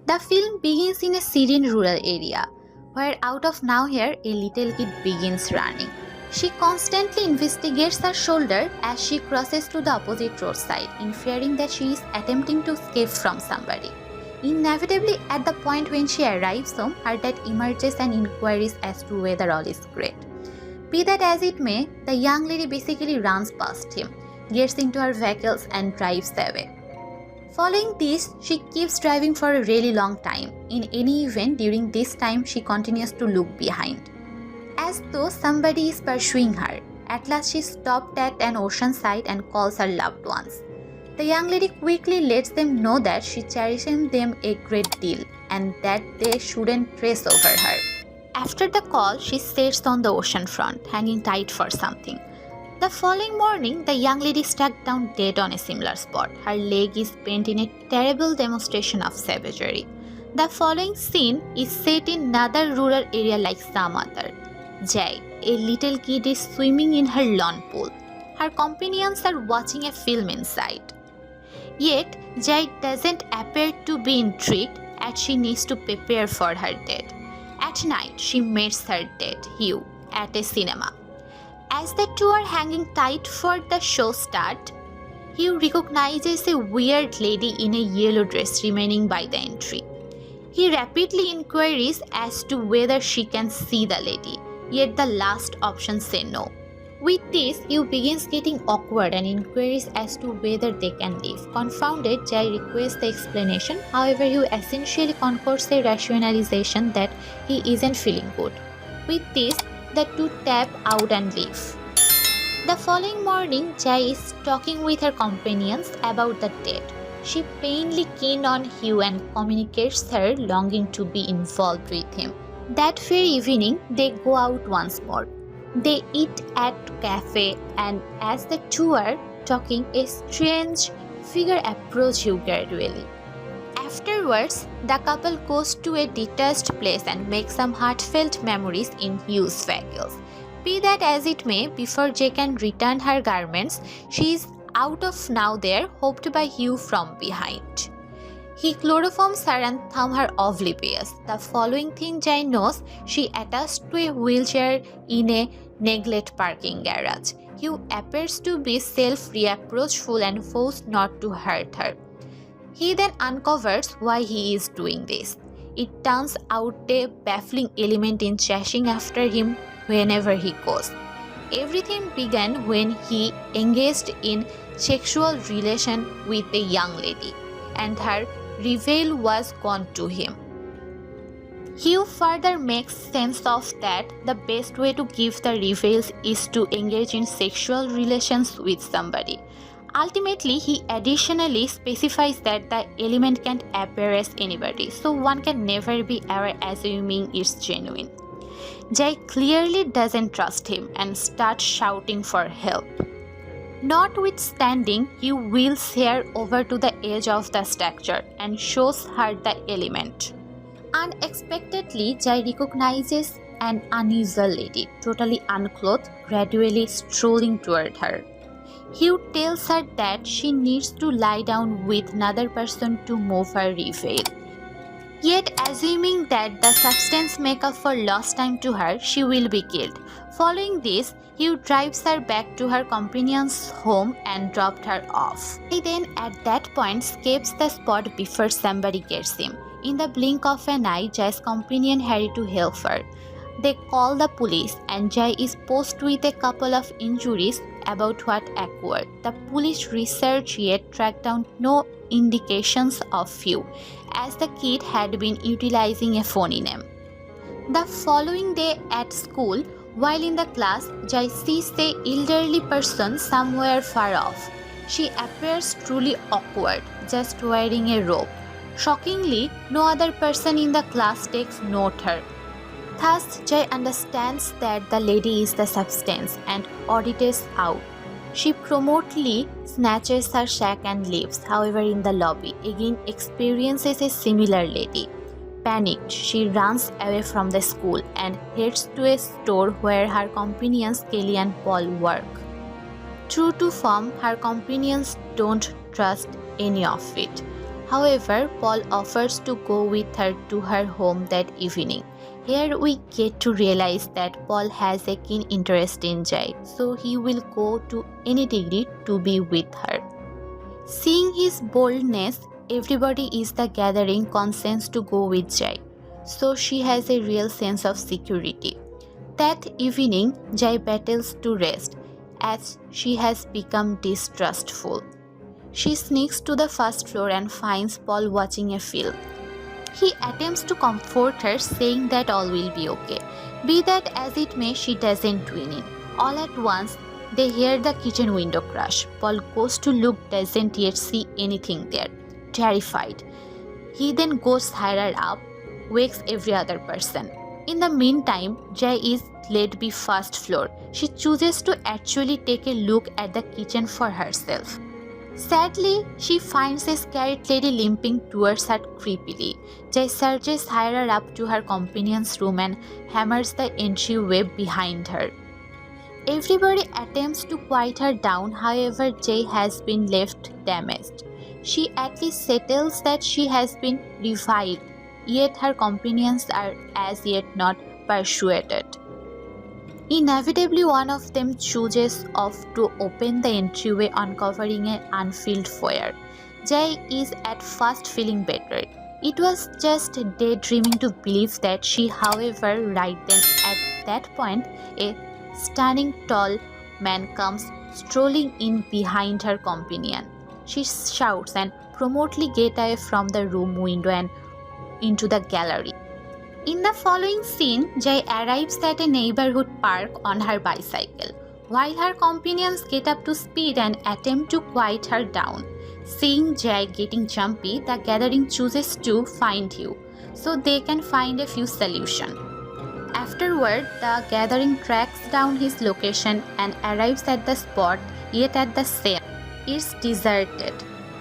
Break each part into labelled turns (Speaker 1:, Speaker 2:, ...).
Speaker 1: The film begins in a serene rural area, where out of nowhere a little kid begins running. She constantly investigates her shoulder as she crosses to the opposite roadside, inferring that she is attempting to escape from somebody. Inevitably, at the point when she arrives home, her dad emerges and inquires as to whether all is great. Be that as it may, the young lady basically runs past him, gets into her vehicles and drives away. Following this, she keeps driving for a really long time. In any event, during this time, she continues to look behind, as though somebody is pursuing her. At last, she stopped at an ocean side and calls her loved ones. The young lady quickly lets them know that she cherishes them a great deal and that they shouldn't trace over her. After the call, she sits on the ocean front, hanging tight for something. The following morning, the young lady struck down dead on a similar spot. Her leg is bent in a terrible demonstration of savagery. The following scene is set in another rural area like some other. Jai, a little kid, is swimming in her lawn pool. Her companions are watching a film inside. Yet, Jai doesn't appear to be intrigued as she needs to prepare for her date. At night, she meets her date, Hugh, at a cinema. As the two are hanging tight for the show start, Hugh recognizes a weird lady in a yellow dress remaining by the entry. He rapidly inquires as to whether she can see the lady, yet the last options say no. With this, Hugh begins getting awkward and inquires as to whether they can leave. Confounded, Jai requests the explanation. However, Hugh essentially concocts a rationalization that he isn't feeling good. With this, the two tap out and leave. The following morning, Jai is talking with her companions about the date. She painfully keen on Hugh and communicates her longing to be involved with him. That very evening, they go out once more. They eat at a cafe, and as the two are talking, a strange figure approaches Hugh gradually. Afterwards, the couple goes to a detached place and makes some heartfelt memories in Hugh's vehicles. Be that as it may, before Jay can return her garments, she is out of now there, hoped by Hugh from behind. He chloroforms her and thumbs her oblivious. The following thing Jai knows, she attached to a wheelchair in a neglected parking garage. Hugh appears to be self-reproachful and vows not to hurt her. He then uncovers why he is doing this. It turns out a baffling element in chasing after him whenever he goes. Everything began when he engaged in sexual relation with a young lady, and her reveal was gone to him. Hugh further makes sense of that the best way to give the reveals is to engage in sexual relations with somebody. Ultimately, he additionally specifies that the element can't appear as anybody, so one can never be ever assuming it's genuine. Jai clearly doesn't trust him and starts shouting for help. Notwithstanding, he wheels her over to the edge of the structure and shows her the element. Unexpectedly, Jai recognizes an unusual lady, totally unclothed, gradually strolling toward her. Hugh tells her that she needs to lie down with another person to move her reveal. Yet, assuming that the substance make up for lost time to her, she will be killed. Following this, Hugh drives her back to her companion's home and dropped her off. He then at that point escapes the spot before somebody gets him. In the blink of an eye, Jai's companion hurry to help her. They call the police and Jai is posed with a couple of injuries about what occurred. The police research yet tracked down no indications of Hugh, as the kid had been utilizing a phony name. The following day at school, while in the class, Jai sees the elderly person somewhere far off. She appears truly awkward, just wearing a robe. Shockingly, no other person in the class takes note her. Thus, Jai understands that the lady is the substance and audits out. She promptly snatches her sack and leaves. However, in the lobby, again experiences a similar lady. Panicked, she runs away from the school and heads to a store where her companions Kelly and Paul work. True to form, her companions don't trust any of it. However, Paul offers to go with her to her home that evening. Here we get to realize that Paul has a keen interest in Jai, so he will go to any degree to be with her. Seeing his boldness, everybody in the gathering consents to go with Jai, so she has a real sense of security. That evening, Jai battles to rest as she has become distrustful. She sneaks to the first floor and finds Paul watching a film. He attempts to comfort her, saying that all will be okay. Be that as it may, she doesn't win in. All at once, they hear the kitchen window crash. Paul goes to look, doesn't yet see anything there. Terrified, he then goes higher up, wakes every other person. In the meantime, Jai is led by first floor. She chooses to actually take a look at the kitchen for herself. Sadly, she finds a scared lady limping towards her creepily. Jai surges higher up to her companion's room and hammers the entryway behind her. Everybody attempts to quiet her down, however, Jai has been left damaged. She at least settles that she has been revived, yet her companions are as yet not persuaded. Inevitably, one of them chooses to open the entryway, uncovering an unfilled foyer. Jai is at first feeling better. It was just daydreaming to believe that she, however, right then at that point, a stunning tall man comes strolling in behind her companion. She shouts and promptly gets away from the room window and into the gallery. In the following scene, Jai arrives at a neighborhood park on her bicycle, while her companions get up to speed and attempt to quiet her down. Seeing Jai getting jumpy, the gathering chooses to find you, so they can find a few solutions. Afterward, the gathering tracks down his location and arrives at the spot, yet at the same. It's deserted,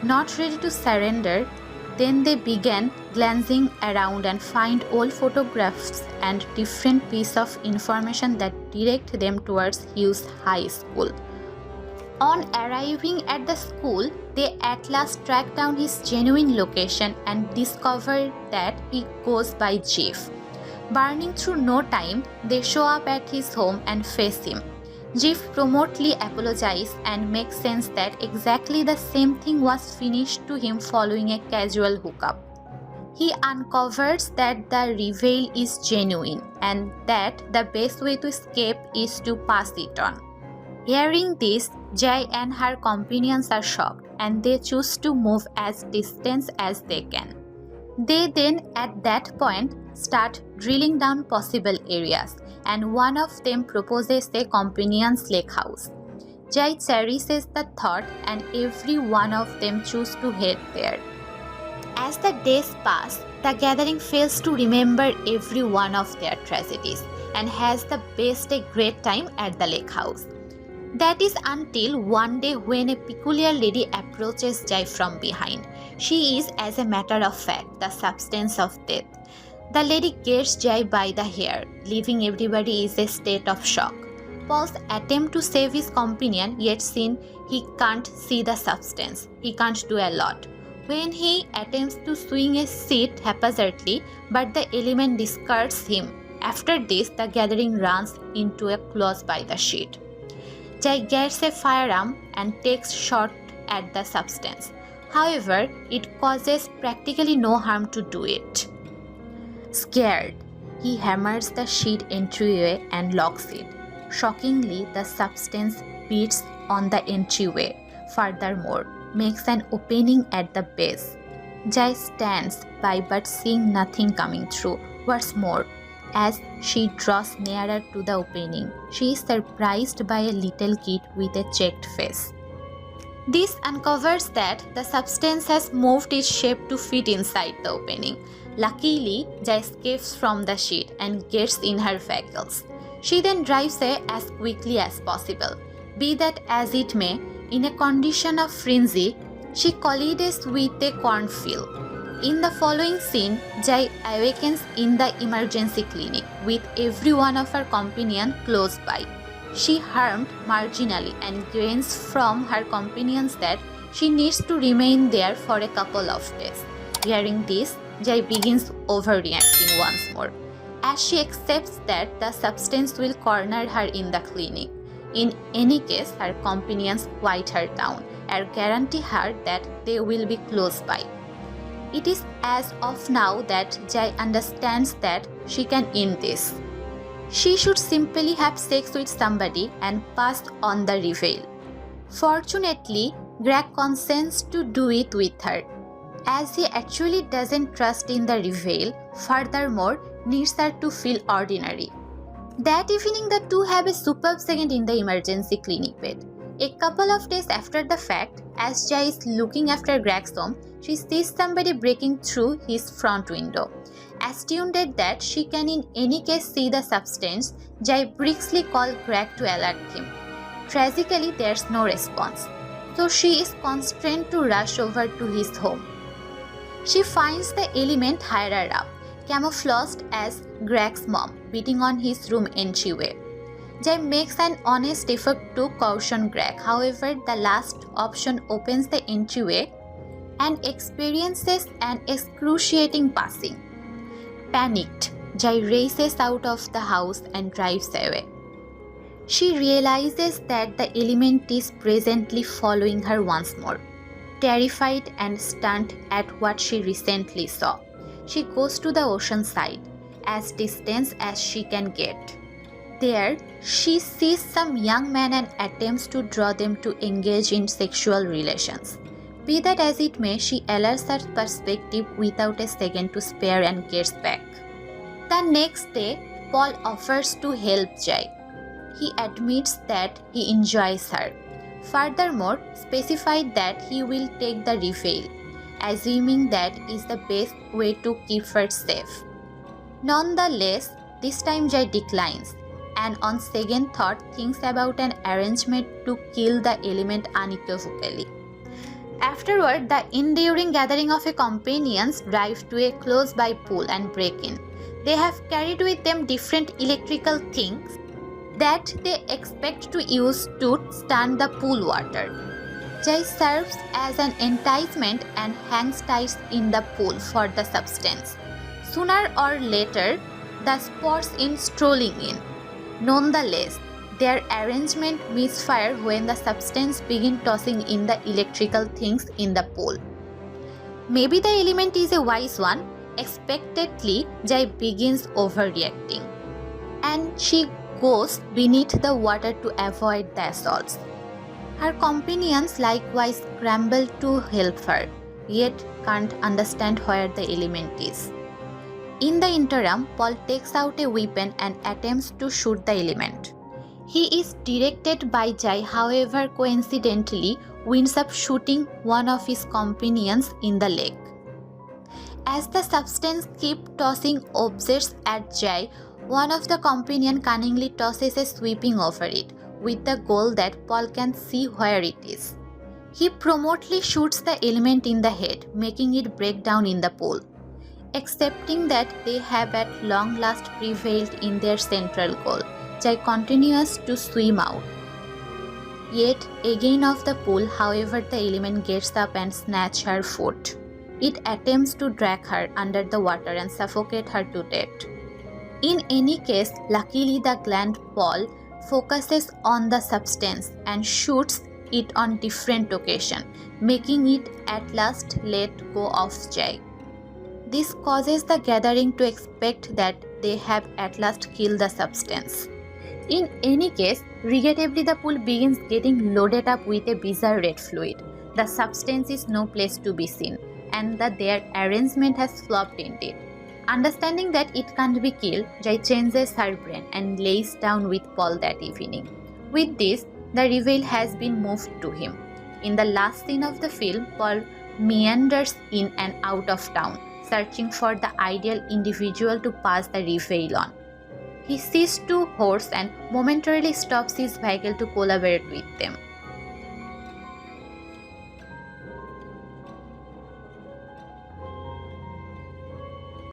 Speaker 1: not ready to surrender. Then they began glancing around and find old photographs and different pieces of information that direct them towards Hughes High School. On arriving at the school, they at last track down his genuine location and discover that he goes by Jeff. Burning through no time, they show up at his home and face him. Jeff promptly apologizes and makes sense that exactly the same thing was finished to him following a casual hookup. He uncovers that the reveal is genuine and that the best way to escape is to pass it on. Hearing this, Jai and her companions are shocked and they choose to move as distant as they can. They then, at that point, start drilling down possible areas, and one of them proposes a companion's lake house. Jai cherishes the thought and every one of them choose to head there. As the days pass, the gathering fails to remember every one of their tragedies and has the best a great time at the lake house. That is until one day when a peculiar lady approaches Jai from behind. She is, as a matter of fact, the substance of death. The lady gets Jai by the hair, leaving everybody in a state of shock. Paul's attempt to save his companion, yet since he can't see the substance, he can't do a lot. When he attempts to swing a seat haphazardly, but the element discards him. After this, the gathering runs into a close by the sheet. Jai gets a firearm and takes shot at the substance. However, it causes practically no harm to do it. Scared, he hammers the sheet entryway and locks it. Shockingly, the substance beats on the entryway. Furthermore, makes an opening at the base. Jai stands by but seeing nothing coming through. What's more, as she draws nearer to the opening, she is surprised by a little kid with a checked face. This uncovers that the substance has moved its shape to fit inside the opening. Luckily, Jai escapes from the sheet and gets in her vehicles. She then drives away as quickly as possible. Be that as it may, in a condition of frenzy, she collides with a cornfield. In the following scene, Jai awakens in the emergency clinic with every one of her companions close by. She harmed marginally and gains from her companions that She needs to remain there for a couple of days. Hearing this, Jai begins overreacting once more, as she accepts that the substance will corner her in the clinic. In any case, her companions quiet her down and guarantee her that they will be close by. It is as of now that Jai understands that she can end this. She should simply have sex with somebody and pass on the reveal. Fortunately, Greg consents to do it with her, as he actually doesn't trust in the reveal, furthermore needs her to feel ordinary. That evening, the two have a superb second in the emergency clinic bed. A couple of days after the fact, as Jai is looking after Greg's home, she sees somebody breaking through his front window. Astounded that she can in any case see the substance, Jai briskly calls Greg to alert him. Tragically, there's no response, so she is constrained to rush over to his home. She finds the element higher up, camouflaged as Greg's mom, beating on his room entryway. Jai makes an honest effort to caution Greg. However, the last option opens the entryway and experiences an excruciating passing. Panicked, Jai races out of the house and drives away. She realizes that the element is presently following her once more. Terrified and stunned at what she recently saw, she goes to the ocean side, as distant as she can get. There, she sees some young men and attempts to draw them to engage in sexual relations. Be that as it may, she alerts her perspective without a second to spare and gets back. The next day, Paul offers to help Jai. He admits that he enjoys her. Furthermore, specified that he will take the reveal, assuming that is the best way to keep her safe. Nonetheless, this time Jai declines, and on second thought thinks about an arrangement to kill the element unequivocally. Afterward, the enduring gathering of companions drive to a close-by pool and break in. They have carried with them different electrical things that they expect to use to stun the pool water. Jai serves as an enticement and hangs tight in the pool for the substance. Sooner or later, the spots in strolling in. Nonetheless, their arrangement misfires when the substance begins tossing in the electrical things in the pool. Maybe the element is a wise one. Expectedly, Jai begins overreacting, and she goes beneath the water to avoid the assaults. Her companions likewise scramble to help her, yet can't understand where the element is. In the interim, Paul takes out a weapon and attempts to shoot the element. He is directed by Jai, however coincidentally winds up shooting one of his companions in the leg. As the substance keeps tossing objects at Jai, one of the companions cunningly tosses a sweeping over it, with the goal that Paul can see where it is. He promptly shoots the element in the head, making it break down in the pool. Accepting that they have at long last prevailed in their central goal, Jai continues to swim out. Yet again of the pool, however, the element gets up and snatches her foot. It attempts to drag her under the water and suffocate her to death. In any case, luckily the gland Paul focuses on the substance and shoots it on different occasions, making it at last let go of Jai. This causes the gathering to expect that they have at last killed the substance. In any case, regrettably the pool begins getting loaded up with a bizarre red fluid. The substance is no place to be seen, and that their arrangement has flopped indeed. Understanding that it can't be killed, Jai changes her brain and lays down with Paul that evening. With this, the reveal has been moved to him. In the last scene of the film, Paul meanders in and out of town, searching for the ideal individual to pass the reveal on. He sees two horses and momentarily stops his vehicle to collaborate with them.